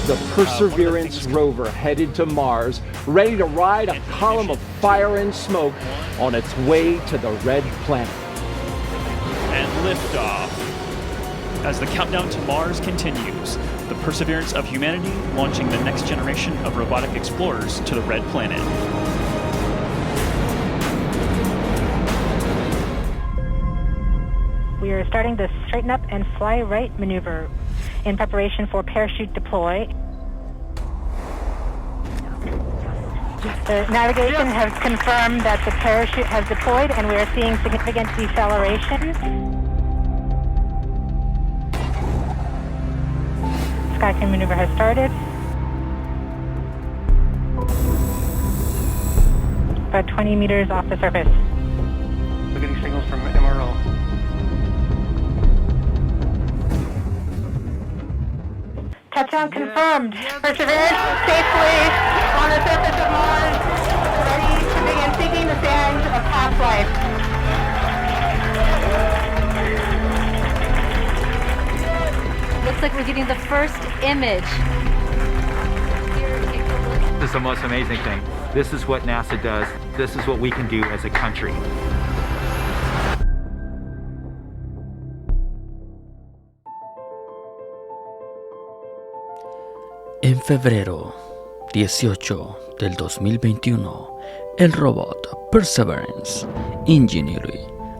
the Perseverance rover headed to Mars, ready to ride a column of fire and smoke on its way to the red planet. And liftoff. As the countdown to Mars continues, the perseverance of humanity launching the next generation of robotic explorers to the red planet. We are starting the straighten up and fly right maneuver in preparation for parachute deploy. The navigation has confirmed that the parachute has deployed and we are seeing significant deceleration. Skycam maneuver has started. About 20 meters off the surface. We're getting signals from MRO. Touchdown confirmed. Perseverance safely on the surface of Mars, ready to begin seeking the sands of past life. Looks like we're getting the first image. This is the most amazing thing. This is what NASA does. This is what we can do as a country. En febrero 18 del 2021, el robot Perseverance Ingeniuty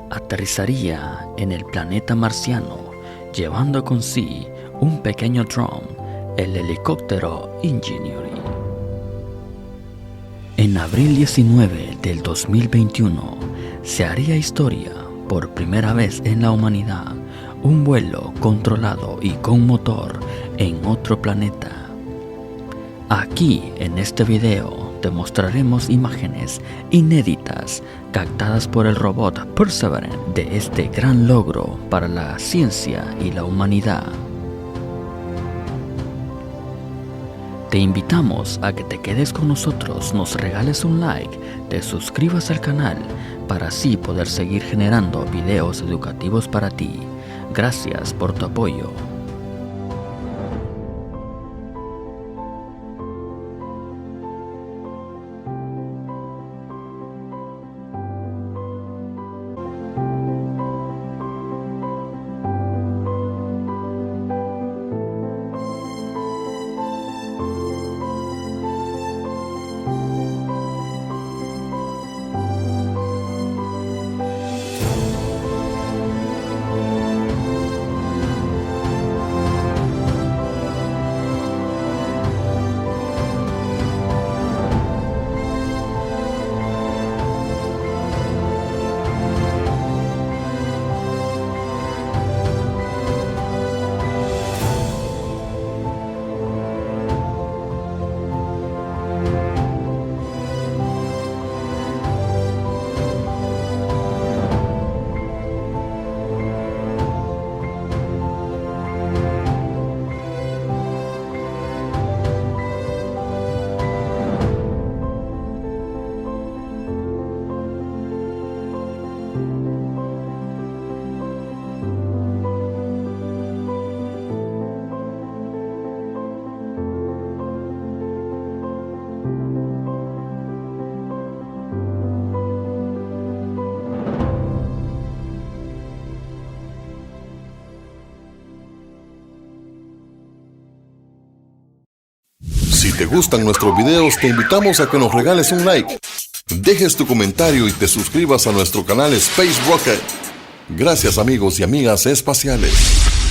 aterrizaría en el planeta marciano, llevando con sí un pequeño dron, el helicóptero Ingeniuty. En abril 19 del 2021, se haría historia por primera vez en la humanidad, un vuelo controlado y con motor en otro planeta. Aquí en este video te mostraremos imágenes inéditas captadas por el robot Perseverance de este gran logro para la ciencia y la humanidad. Te invitamos a que te quedes con nosotros, nos regales un like, te suscribas al canal para así poder seguir generando videos educativos para ti. Gracias por tu apoyo. Si te gustan nuestros videos, te invitamos a que nos regales un like, dejes tu comentario y te suscribas a nuestro canal Space Rocket. Gracias amigos y amigas espaciales.